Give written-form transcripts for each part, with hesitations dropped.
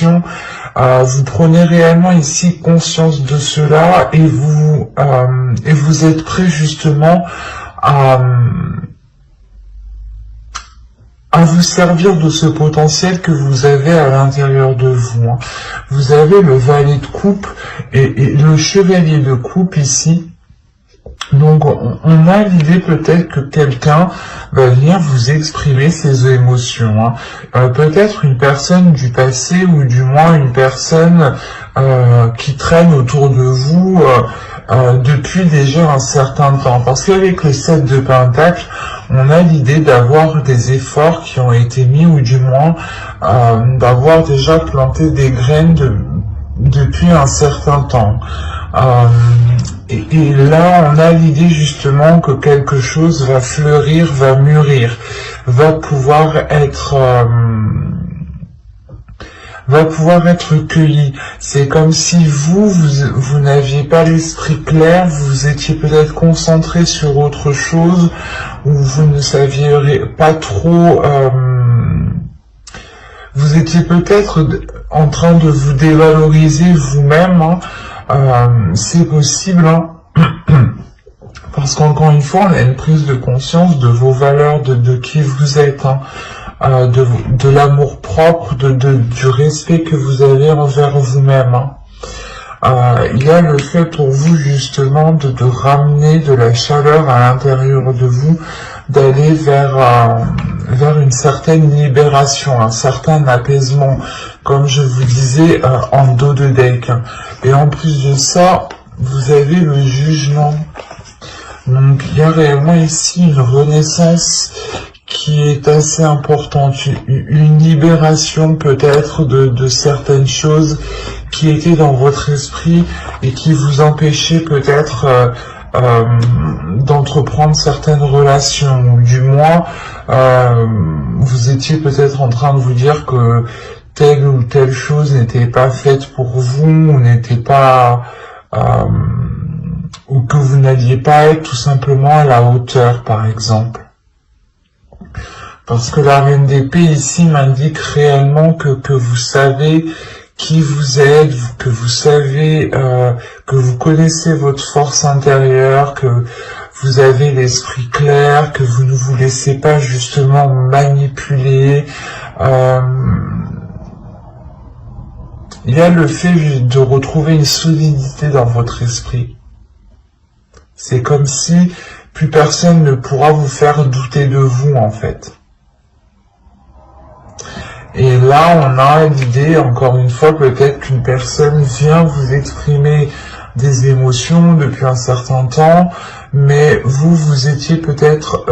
Vous prenez réellement ici conscience de cela et vous êtes prêt justement à vous servir de ce potentiel que vous avez à l'intérieur de vous. Vous avez le valet de coupe et le chevalier de coupe ici. Donc on a l'idée peut-être que quelqu'un va venir vous exprimer ses émotions. Peut-être une personne du passé ou du moins une personne qui traîne autour de vous depuis déjà un certain temps. Parce qu'avec le 7 de Pentacle, on a l'idée d'avoir des efforts qui ont été mis ou du moins d'avoir déjà planté des graines depuis un certain temps. Et là, on a l'idée justement que quelque chose va fleurir, va mûrir, va pouvoir être cueilli. C'est comme si vous n'aviez pas l'esprit clair, vous étiez peut-être concentré sur autre chose, ou vous ne saviez pas trop... vous étiez peut-être en train de vous dévaloriser vous-même, c'est possible, parce qu'encore une fois, on a une prise de conscience de vos valeurs, de qui vous êtes, de l'amour propre, du respect que vous avez envers vous-même. Il y a le fait pour vous justement de ramener de la chaleur à l'intérieur de vous, d'aller vers une certaine libération, un certain apaisement, comme je vous disais en dos de deck. Et en plus de ça, vous avez le jugement. Donc il y a réellement ici une renaissance qui est assez importante, une libération peut-être de certaines choses qui étaient dans votre esprit et qui vous empêchaient peut-être d'entreprendre certaines relations, ou du moins vous étiez peut-être en train de vous dire que telle ou telle chose n'était pas faite pour vous, ou n'était pas ou que vous n'alliez pas être tout simplement à la hauteur, par exemple. Parce que la reine d'épée ici m'indique réellement que vous savez qui vous êtes, que vous savez, que vous connaissez votre force intérieure, que vous avez l'esprit clair, que vous ne vous laissez pas justement manipuler. Il y a le fait de retrouver une solidité dans votre esprit. C'est comme si plus personne ne pourra vous faire douter de vous, en fait. Et là, on a l'idée, encore une fois, peut-être qu'une personne vient vous exprimer des émotions depuis un certain temps, mais vous étiez peut-être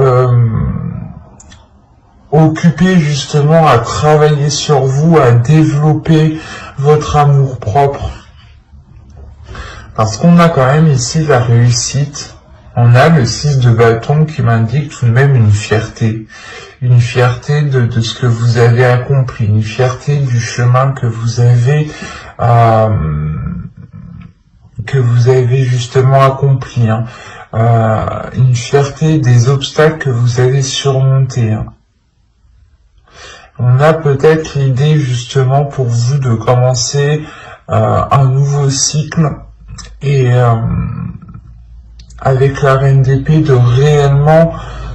occupé justement à travailler sur vous, à développer votre amour-propre. Parce qu'on a quand même ici la réussite. On a le 6 de bâton qui m'indique tout de même une fierté de ce que vous avez accompli, une fierté du chemin que vous avez justement accompli, une fierté des obstacles que vous avez surmontés. On a peut-être l'idée justement pour vous de commencer un nouveau cycle et avec la reine d'épée de réellement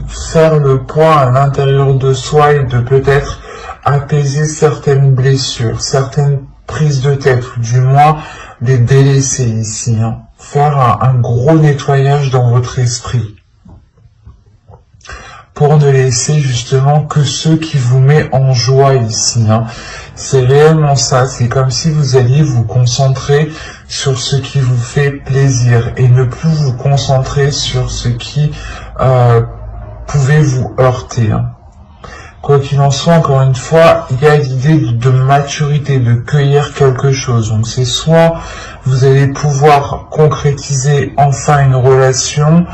faire le point à l'intérieur de soi et de peut-être apaiser certaines blessures, certaines prises de tête, ou du moins les délaisser ici, faire un gros nettoyage dans votre esprit, pour ne laisser justement que ce qui vous met en joie ici. C'est réellement ça, c'est comme si vous alliez vous concentrer sur ce qui vous fait plaisir et ne plus vous concentrer sur ce qui pouvait vous heurter. Quoi qu'il en soit, encore une fois, il y a l'idée de maturité, de cueillir quelque chose. Donc c'est soit vous allez pouvoir concrétiser enfin une relation,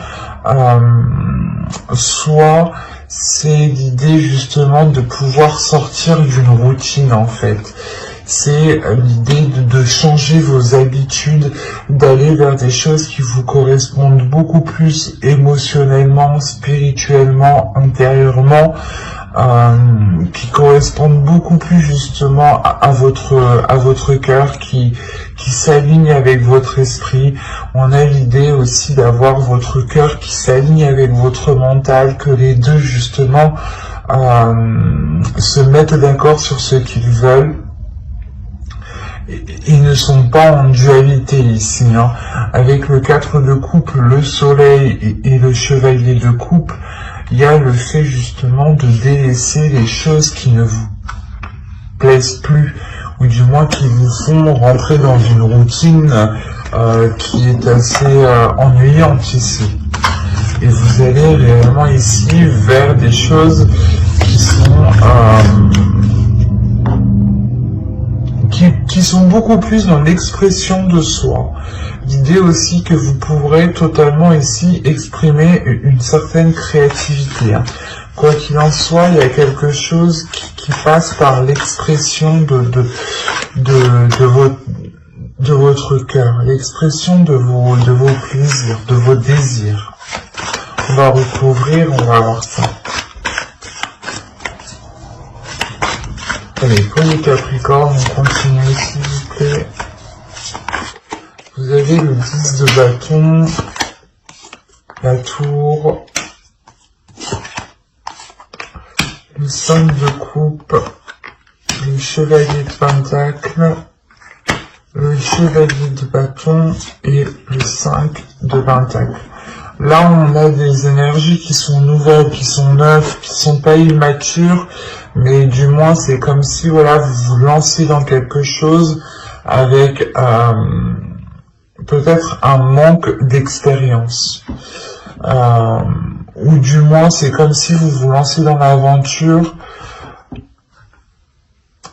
soit c'est l'idée justement de pouvoir sortir d'une routine en fait. C'est l'idée de changer vos habitudes, d'aller vers des choses qui vous correspondent beaucoup plus émotionnellement, spirituellement, intérieurement, qui correspondent beaucoup plus justement à votre cœur, qui s'aligne avec votre esprit. On a l'idée aussi d'avoir votre cœur qui s'aligne avec votre mental, que les deux justement se mettent d'accord sur ce qu'ils veulent. Ils ne sont pas en dualité ici, hein. Avec le 4 de coupe, le soleil et le chevalier de coupe, il y a le fait justement de délaisser les choses qui ne vous plaisent plus, ou du moins qui vous font rentrer dans une routine qui est assez ennuyante ici. Et vous allez réellement ici vers des choses qui sont beaucoup plus dans l'expression de soi. L'idée aussi que vous pourrez totalement ici exprimer une certaine créativité, hein. Quoi qu'il en soit, il y a quelque chose qui passe par l'expression de votre cœur, l'expression de vos plaisirs, de vos désirs. On va recouvrir, on va voir ça. Allez, pour les Capricornes, on continue s'il vous plaît. Vous avez le 10 de bâton, la tour, le 5 de coupe, le chevalier de pentacle, le chevalier de bâton et le 5 de pentacle. Là, on a des énergies qui sont nouvelles, qui sont neuves, qui sont pas immatures, mais du moins, c'est comme si, voilà, vous vous lancez dans quelque chose avec peut-être un manque d'expérience. Ou du moins, c'est comme si vous vous lancez dans l'aventure.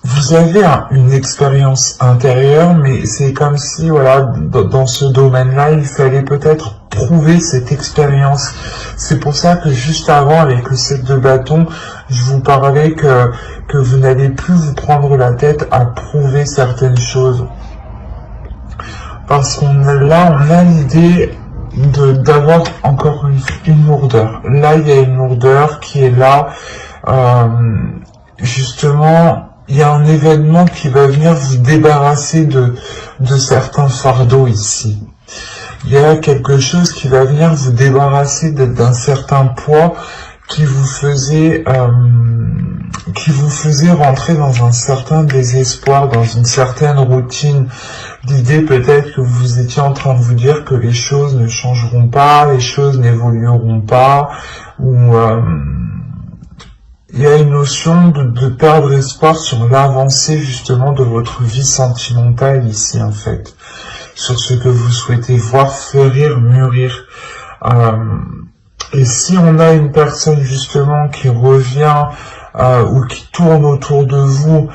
Vous avez une expérience intérieure, mais c'est comme si, voilà, dans ce domaine-là, il fallait peut-être prouver cette expérience. C'est pour ça que juste avant, avec le 7 de bâton, je vous parlais que vous n'allez plus vous prendre la tête à prouver certaines choses. Parce qu'on a l'idée d'avoir encore une lourdeur. Là, il y a une lourdeur qui est là. Justement, il y a un événement qui va venir vous débarrasser de certains fardeaux ici. Il y a quelque chose qui va venir vous débarrasser d'un certain poids qui vous faisait rentrer dans un certain désespoir, dans une certaine routine. L'idée peut-être que vous étiez en train de vous dire que les choses ne changeront pas, les choses n'évolueront pas, ou il y a une notion de perdre espoir sur l'avancée justement de votre vie sentimentale ici en fait, sur ce que vous souhaitez voir fleurir, mûrir. Et si on a une personne justement qui revient ou qui tourne autour de vous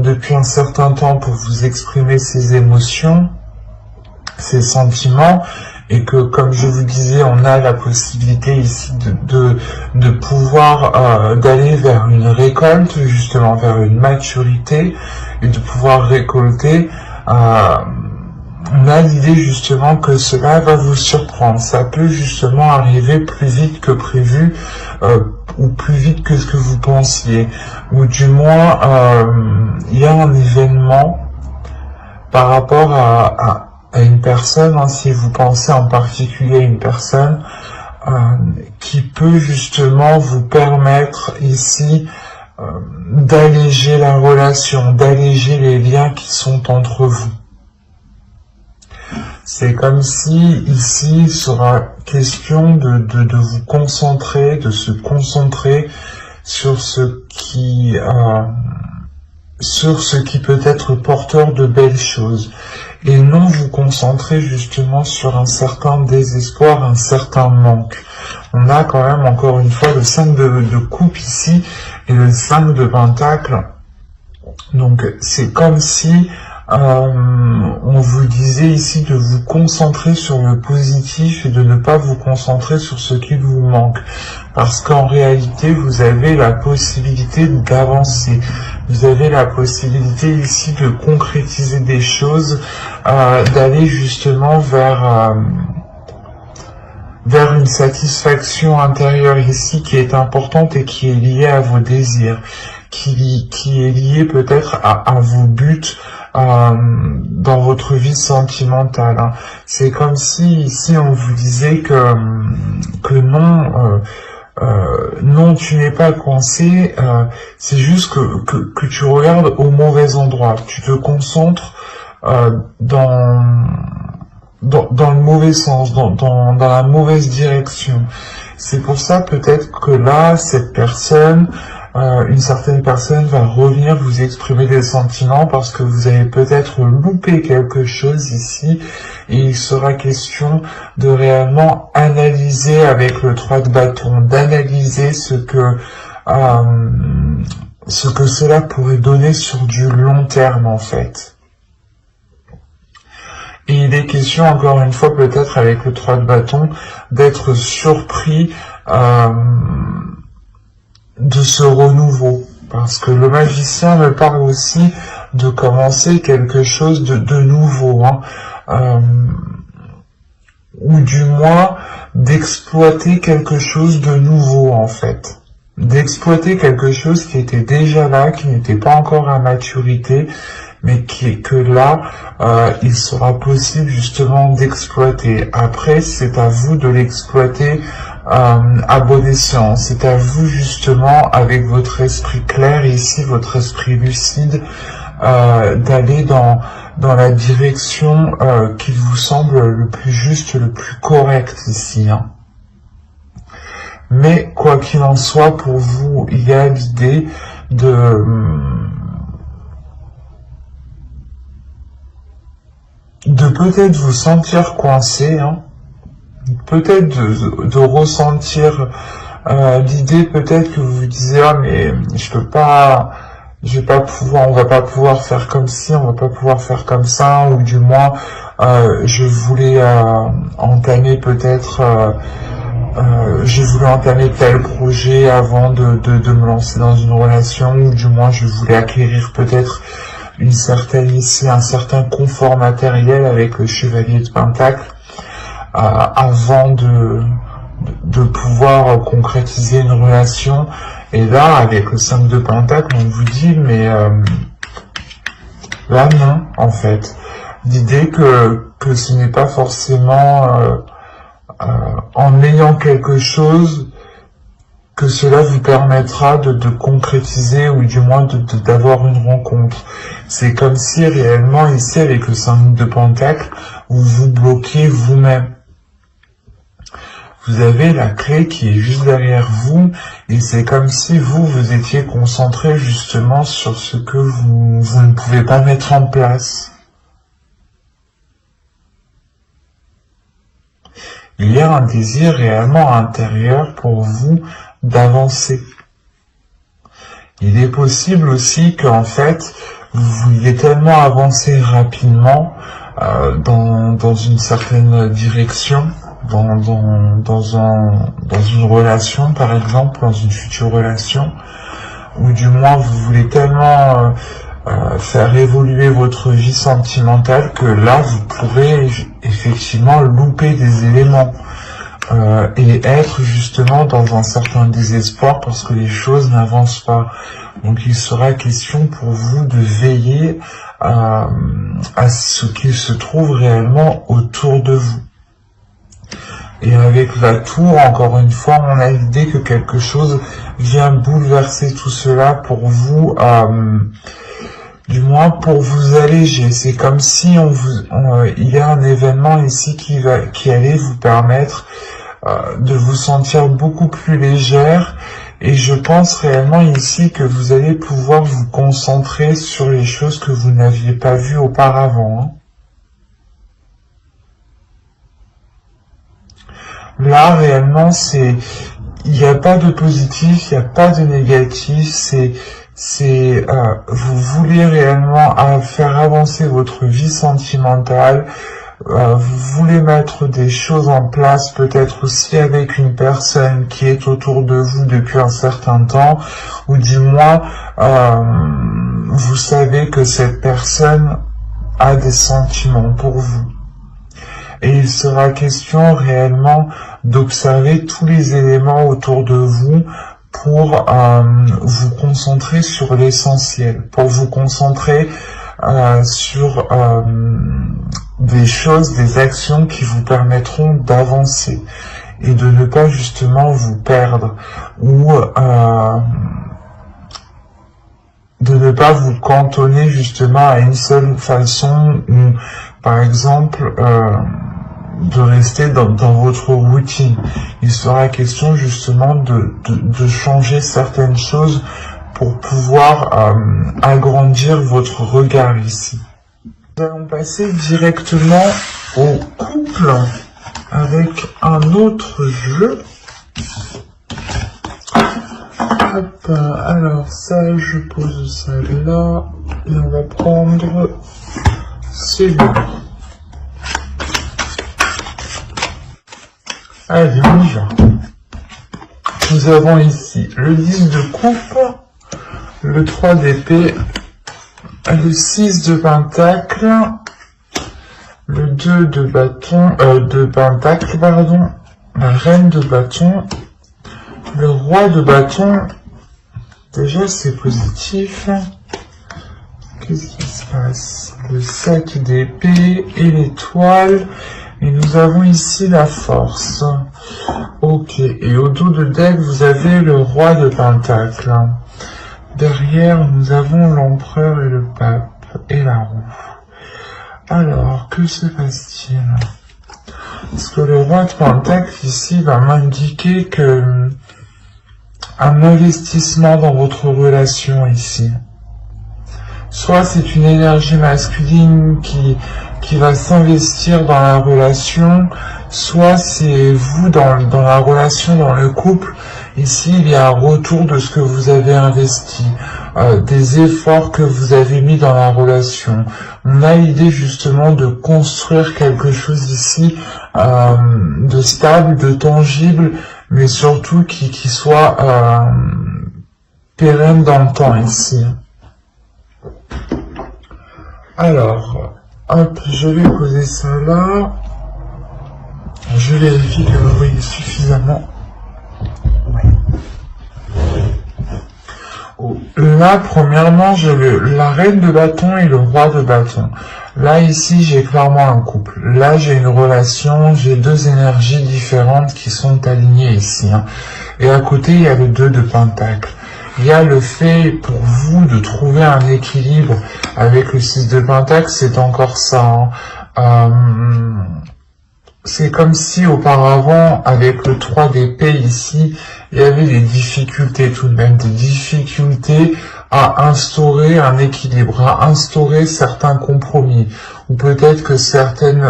depuis un certain temps pour vous exprimer ses émotions, ses sentiments, et que, comme je vous disais, on a la possibilité ici de pouvoir d'aller vers une récolte, justement vers une maturité, et de pouvoir récolter, on a l'idée justement que cela va vous surprendre. Ça peut justement arriver plus vite que prévu, ou plus vite que ce que vous pensiez. Ou du moins, il y a un événement par rapport à une personne, hein, si vous pensez en particulier à une personne, qui peut justement vous permettre ici d'alléger la relation, d'alléger les liens qui sont entre vous. C'est comme si ici il sera question de vous concentrer, de se concentrer sur ce qui peut être porteur de belles choses, et non vous concentrer justement sur un certain désespoir, un certain manque. On a quand même encore une fois le 5 de coupe ici et le 5 de pentacle. Donc c'est comme si on vous disait ici de vous concentrer sur le positif et de ne pas vous concentrer sur ce qui vous manque. Parce qu'en réalité, vous avez la possibilité d'avancer. Vous avez la possibilité ici de concrétiser des choses, d'aller justement vers vers une satisfaction intérieure ici qui est importante et qui est liée à vos désirs, qui est liée peut-être à vos buts dans votre vie sentimentale. Hein. C'est comme si ici on vous disait que non, non, tu n'es pas coincé, c'est juste que tu regardes au mauvais endroit, tu te concentres dans le mauvais sens, dans la mauvaise direction. C'est pour ça peut-être que là, cette personne, une certaine personne va revenir vous exprimer des sentiments parce que vous avez peut-être loupé quelque chose ici et il sera question de réellement analyser avec le 3 de bâton, d'analyser ce que cela pourrait donner sur du long terme en fait. Et il est question, encore une fois, peut-être avec le 3 de bâton, d'être surpris de ce renouveau. Parce que le magicien me parle aussi de commencer quelque chose de nouveau. Hein, ou du moins d'exploiter quelque chose de nouveau, en fait. D'exploiter quelque chose qui était déjà là, qui n'était pas encore à maturité, mais que là, il sera possible justement d'exploiter. Après, c'est à vous de l'exploiter à bon escient. C'est à vous justement, avec votre esprit clair, ici, votre esprit lucide, d'aller dans la direction qui vous semble le plus juste, le plus correct ici. Hein. Mais quoi qu'il en soit, pour vous, il y a l'idée de peut-être vous sentir coincé, hein, peut-être de ressentir l'idée peut-être que vous vous disiez ah mais je vais pas pouvoir, on va pas pouvoir faire comme ci, on va pas pouvoir faire comme ça, ou du moins je voulais entamer peut-être je voulais entamer tel projet avant de me lancer dans une relation, ou du moins je voulais acquérir peut-être un certain confort matériel avec le chevalier de Pentacle avant de pouvoir concrétiser une relation. Et là, avec le 5 de Pentacle, on vous dit, mais là non, en fait. L'idée que ce n'est pas forcément en ayant quelque chose que cela vous permettra de concrétiser ou du moins d'avoir une rencontre. C'est comme si réellement ici avec le 5 de Pentacle, vous vous bloquez vous-même. Vous avez la clé qui est juste derrière vous et c'est comme si vous étiez concentré justement sur ce que vous ne pouvez pas mettre en place. Il y a un désir réellement intérieur pour vous d'avancer. Il est possible aussi qu'en fait, vous vouliez tellement avancer rapidement dans une certaine direction, dans une relation par exemple, dans une future relation, ou du moins vous voulez tellement faire évoluer votre vie sentimentale que là vous pourrez effectivement louper des éléments. Et être justement dans un certain désespoir parce que les choses n'avancent pas. Donc il sera question pour vous de veiller à ce qu'il se trouve réellement autour de vous. Et avec la tour, encore une fois, on a l'idée que quelque chose vient bouleverser tout cela pour vous, du moins pour vous alléger. C'est comme si il y a un événement ici qui allait vous permettre de vous sentir beaucoup plus légère, et je pense réellement ici que vous allez pouvoir vous concentrer sur les choses que vous n'aviez pas vues auparavant. Hein. Là réellement il n'y a pas de positif, il n'y a pas de négatif, vous voulez réellement faire avancer votre vie sentimentale. Vous voulez mettre des choses en place, peut-être aussi avec une personne qui est autour de vous depuis un certain temps, ou du moins, vous savez que cette personne a des sentiments pour vous. Et il sera question réellement d'observer tous les éléments autour de vous pour vous concentrer sur l'essentiel, pour vous concentrer sur des choses, des actions qui vous permettront d'avancer et de ne pas justement vous perdre ou de ne pas vous cantonner justement à une seule façon ou par exemple de rester dans votre routine. Il sera question justement de changer certaines choses pour pouvoir agrandir votre regard ici. Nous allons passer directement au couple avec un autre jeu. Hop, alors ça, je pose ça là, et on va prendre celui-là. Allez, on y va. Nous avons ici le 10 de coupe, le 3 d'épée, le 6 de pentacle, le 2 de bâton, de pentacle, pardon, la reine de bâton, le roi de bâton. Déjà, c'est positif. Qu'est-ce qui se passe? Le 7 d'épée et l'étoile. Et nous avons ici la force. Ok. Et au dos de deck, vous avez le roi de pentacle. Derrière, nous avons l'empereur et le pape et la roue. Alors, que se passe-t-il? Parce que le roi de pentacle ici va m'indiquer que un investissement dans votre relation ici. Soit c'est une énergie masculine qui va s'investir dans la relation, soit c'est vous dans la relation, dans le couple. Ici, il y a un retour de ce que vous avez investi, des efforts que vous avez mis dans la relation. On a l'idée justement de construire quelque chose ici de stable, de tangible, mais surtout qui soit pérenne dans le temps ici. Alors, hop, je vais poser ça là. Je vérifie que vous voyez suffisamment. Ouais. Oh, là, premièrement, j'ai la reine de bâton et le roi de bâton. Là, ici, j'ai clairement un couple. Là, j'ai une relation, j'ai deux énergies différentes qui sont alignées ici. Hein. Et à côté, il y a le 2 de pentacle. Il y a le fait pour vous de trouver un équilibre avec le 6 de pentacle, c'est encore ça. Hein. C'est comme si auparavant, avec le 3 d'épée ici, il y avait des difficultés tout de même, des difficultés à instaurer un équilibre, à instaurer certains compromis. Ou peut-être que certaines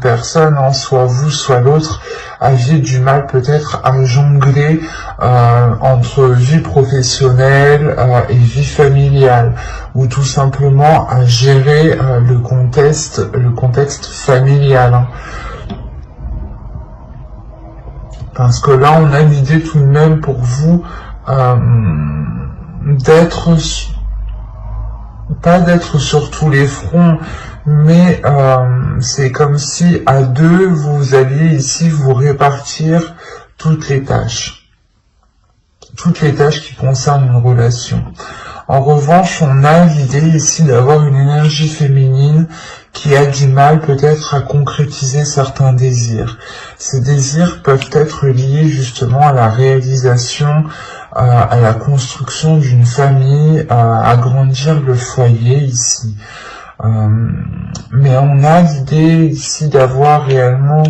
personnes, hein, soit vous, soit l'autre, aviez du mal peut-être à jongler entre vie professionnelle et vie familiale, ou tout simplement à gérer le contexte familial. Hein. Parce que là, on a l'idée tout de même pour vous pas d'être sur tous les fronts, mais c'est comme si à deux, vous alliez ici vous répartir toutes les tâches qui concernent une relation. En revanche, on a l'idée ici d'avoir une énergie féminine qui a du mal peut-être à concrétiser certains désirs. Ces désirs peuvent être liés justement à la réalisation, à la construction d'une famille, à agrandir le foyer ici. Mais on a l'idée ici d'avoir réellement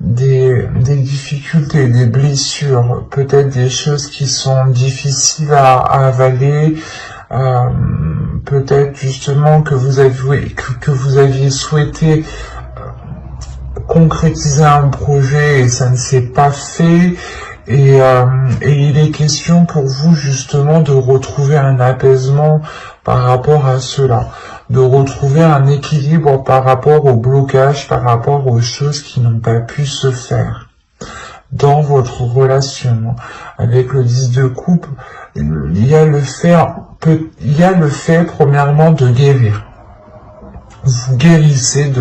des difficultés, des blessures, peut-être des choses qui sont difficiles à avaler, peut-être justement que vous aviez souhaité concrétiser un projet et ça ne s'est pas fait, et il est question pour vous justement de retrouver un apaisement par rapport à cela, de retrouver un équilibre par rapport au blocage, par rapport aux choses qui n'ont pas pu se faire dans votre relation. Avec le 10 de coupe, il y a le fait premièrement de guérir. Vous guérissez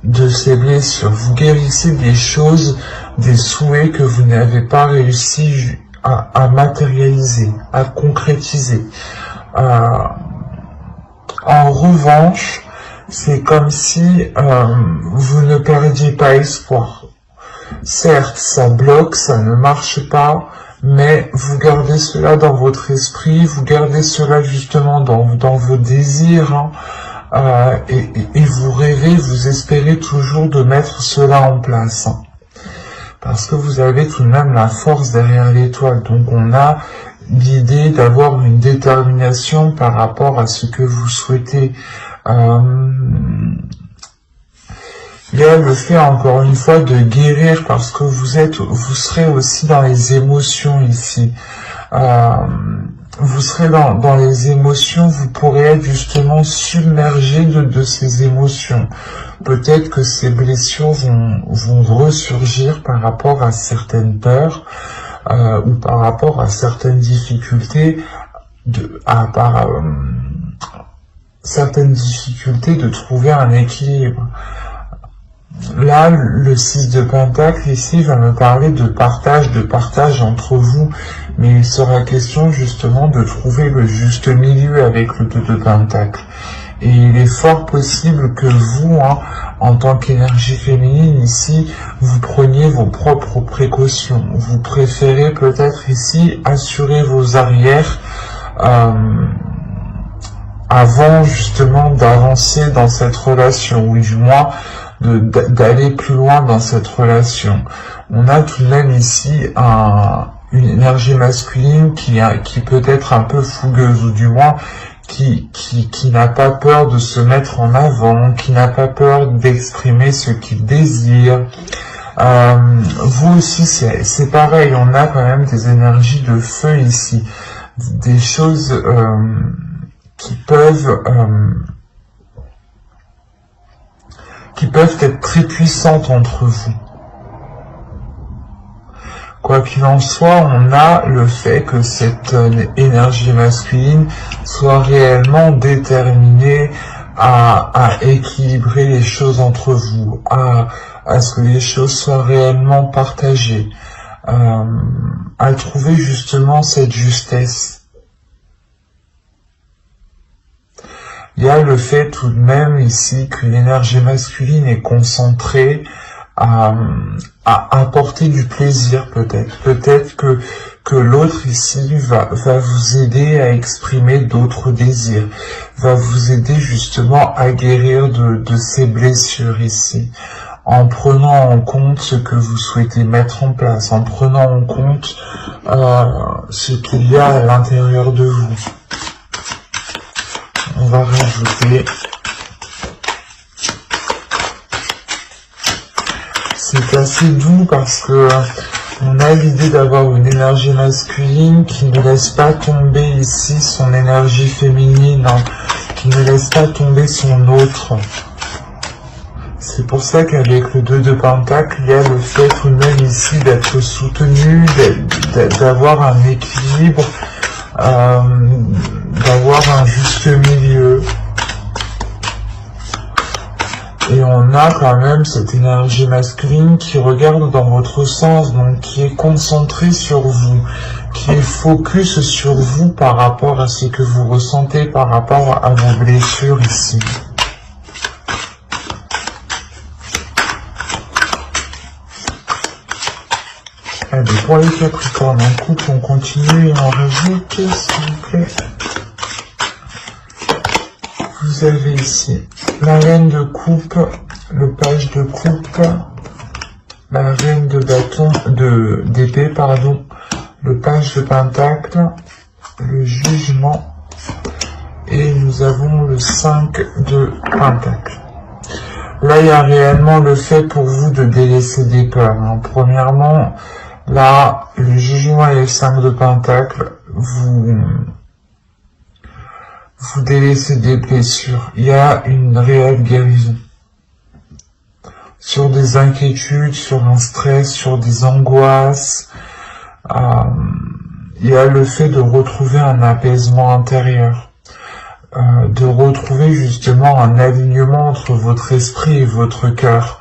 de ces blessures, vous guérissez des choses des souhaits que vous n'avez pas réussi à matérialiser, à concrétiser. En revanche, c'est comme si vous ne perdiez pas espoir. Certes, ça bloque, ça ne marche pas, mais vous gardez cela dans votre esprit, vous gardez cela justement dans vos désirs, hein, et vous rêvez, vous espérez toujours de mettre cela en place. Hein, parce que vous avez tout de même la force derrière l'étoile, donc on a l'idée d'avoir une détermination par rapport à ce que vous souhaitez. Il y a le fait, encore une fois, de guérir, parce que vous serez aussi dans les émotions ici. Vous serez dans les émotions, vous pourrez être justement submergé de ces émotions. Peut-être que ces blessures vont ressurgir par rapport à certaines peurs, ou par rapport à certaines difficultés, certaines difficultés de trouver un équilibre. Là, le 6 de Pentacle ici va me parler de partage entre vous, mais il sera question justement de trouver le juste milieu avec le 2 de Pentacle. Et il est fort possible que vous, hein, en tant qu'énergie féminine ici, vous preniez vos propres précautions. Vous préférez peut-être ici assurer vos arrières avant justement d'avancer dans cette relation, ou du moins d'aller plus loin dans cette relation. On a tout de même ici une énergie masculine qui peut être un peu fougueuse, ou du moins qui n'a pas peur de se mettre en avant, qui n'a pas peur d'exprimer ce qu'il désire. Vous aussi, c'est pareil, on a quand même des énergies de feu ici, des choses qui peuvent être très puissantes entre vous. Quoi qu'il en soit, on a le fait que cette énergie masculine soit réellement déterminée à équilibrer les choses entre vous, à ce que les choses soient réellement partagées, à trouver justement cette justesse. Il y a le fait tout de même ici que l'énergie masculine est concentrée à apporter du plaisir peut-être. Peut-être que l'autre ici va vous aider à exprimer d'autres désirs, va vous aider justement à guérir de ces blessures ici, en prenant en compte ce que vous souhaitez mettre en place, en prenant en compte ce qu'il y a à l'intérieur de vous. On va rajouter. C'est assez doux parce que on a l'idée d'avoir une énergie masculine qui ne laisse pas tomber ici son énergie féminine, hein, qui ne laisse pas tomber son autre. C'est pour ça qu'avec le 2 de Pentacle, il y a le fait tout de même ici d'être soutenu, d'avoir un équilibre, d'avoir un juste milieu. Et on a quand même cette énergie masculine qui regarde dans votre sens, donc qui est concentrée sur vous, qui est focus sur vous par rapport à ce que vous ressentez, par rapport à vos blessures ici. Allez, pour les Capricornes, en couple, on continue et on rajoute, s'il vous plaît. Vous avez ici la reine de coupe, le page de coupe, la reine de bâton, d'épée, pardon, le page de pentacle, le jugement, et nous avons le 5 de pentacle. Là, il y a réellement le fait pour vous de délaisser des peurs. Hein. Premièrement, là, le jugement et le 5 de pentacle, vous délaissez des blessures. Il y a une réelle guérison. Sur des inquiétudes, sur un stress, sur des angoisses. Il y a le fait de retrouver un apaisement intérieur. De retrouver justement un alignement entre votre esprit et votre cœur.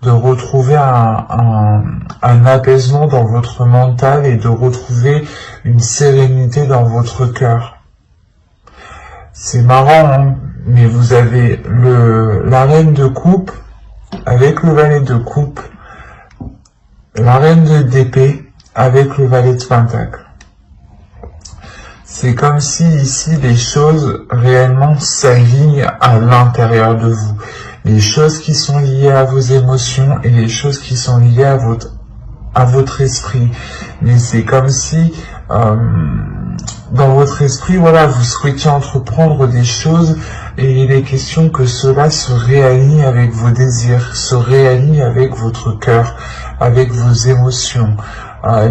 De retrouver un un apaisement dans votre mental et de retrouver une sérénité dans votre cœur. C'est marrant, hein, mais vous avez la reine de coupe avec le valet de coupe, la reine d'épée avec le valet de pentacle. C'est comme si ici les choses réellement s'alignent à l'intérieur de vous. Les choses qui sont liées à vos émotions et les choses qui sont liées à votre esprit. Mais c'est comme si dans votre esprit, voilà, vous souhaitiez entreprendre des choses et il est question que cela se réaligne avec vos désirs, se réaligne avec votre cœur, avec vos émotions.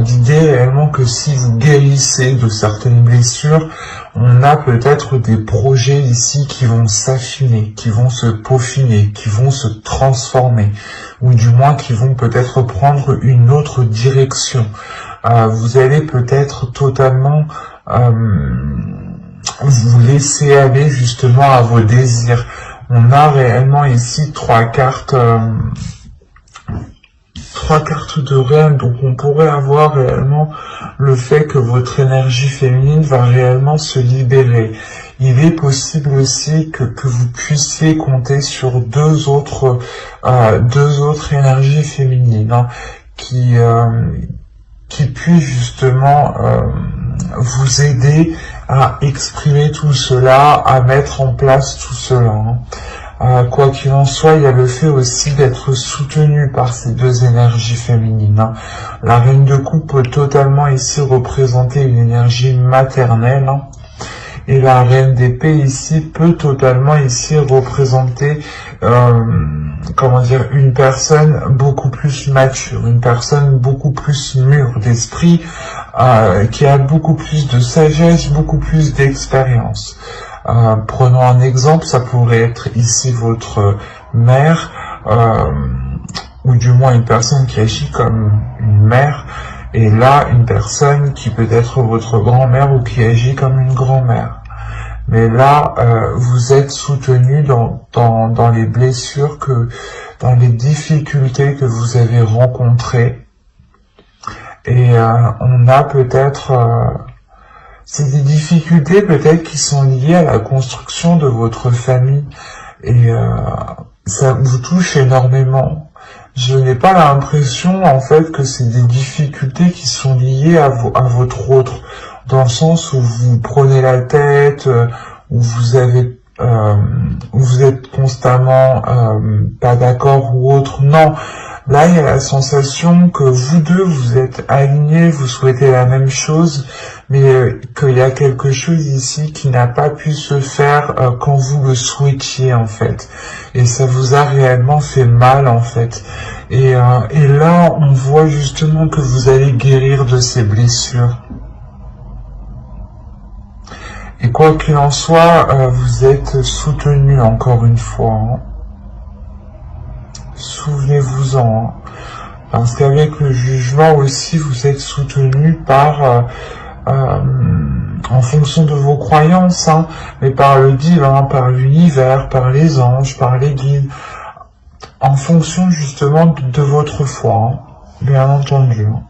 L'idée est réellement que si vous guérissez de certaines blessures, on a peut-être des projets ici qui vont s'affiner, qui vont se peaufiner, qui vont se transformer, ou du moins qui vont peut-être prendre une autre direction. Vous allez peut-être totalement vous laisser aller justement à vos désirs. On a réellement ici trois cartes de reine, donc on pourrait avoir réellement le fait que votre énergie féminine va réellement se libérer. Il est possible aussi que vous puissiez compter sur deux autres énergies féminines, hein, qui puissent justement vous aider à exprimer tout cela, à mettre en place tout cela, hein. Quoi qu'il en soit, il y a le fait aussi d'être soutenu par ces deux énergies féminines, hein. La reine de coupe peut totalement ici représenter une énergie maternelle, hein, et la reine d'épée ici peut totalement ici représenter une personne beaucoup plus mature, une personne beaucoup plus mûre d'esprit, qui a beaucoup plus de sagesse, beaucoup plus d'expérience. Prenons un exemple, ça pourrait être ici votre mère, ou du moins une personne qui agit comme une mère, et là une personne qui peut être votre grand-mère ou qui agit comme une grand-mère. Mais là, vous êtes soutenu dans les blessures, dans les difficultés que vous avez rencontrées, et on a peut-être... c'est des difficultés peut-être qui sont liées à la construction de votre famille et ça vous touche énormément. Je n'ai pas l'impression en fait que c'est des difficultés qui sont liées à votre autre, dans le sens où vous prenez la tête, où vous avez où vous êtes constamment pas d'accord ou autre. Non. Là, il y a la sensation que vous deux, vous êtes alignés, vous souhaitez la même chose, mais qu'il y a quelque chose ici qui n'a pas pu se faire quand vous le souhaitiez, en fait. Et ça vous a réellement fait mal, en fait. Et là, on voit justement que vous allez guérir de ces blessures. Et quoi qu'il en soit, vous êtes soutenu encore une fois, hein. Souvenez-vous-en, hein. Parce qu'avec le jugement aussi, vous êtes soutenu par, en fonction de vos croyances, hein, mais par le divin, par l'univers, par les anges, par les guides, en fonction justement de votre foi, hein, bien entendu. Hein.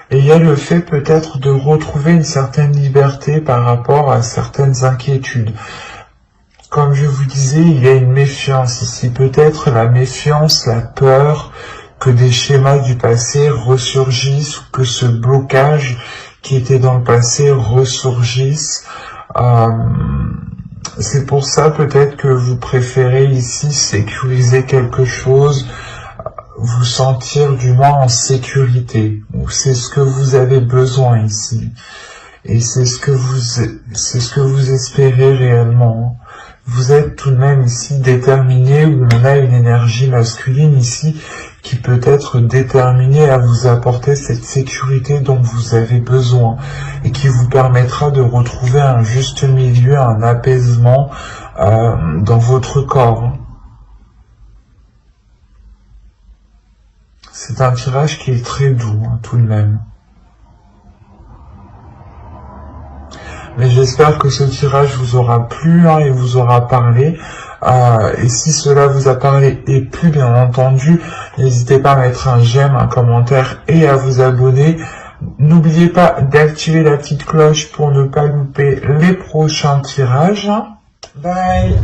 Et il y a le fait peut-être de retrouver une certaine liberté par rapport à certaines inquiétudes. Comme je vous disais, il y a une méfiance ici. Peut-être la méfiance, la peur que des schémas du passé ressurgissent ou que ce blocage qui était dans le passé ressurgisse. C'est pour ça peut-être que vous préférez ici sécuriser quelque chose, vous sentir du moins en sécurité. C'est ce que vous avez besoin ici. Et c'est ce que vous espérez réellement. Vous êtes tout de même ici déterminé, où on a une énergie masculine ici qui peut être déterminée à vous apporter cette sécurité dont vous avez besoin et qui vous permettra de retrouver un juste milieu, un apaisement dans votre corps. C'est un tirage qui est très doux, hein, tout de même. Mais j'espère que ce tirage vous aura plu, hein, et vous aura parlé. Et si cela vous a parlé et plu, bien entendu, n'hésitez pas à mettre un j'aime, un commentaire et à vous abonner. N'oubliez pas d'activer la petite cloche pour ne pas louper les prochains tirages. Bye!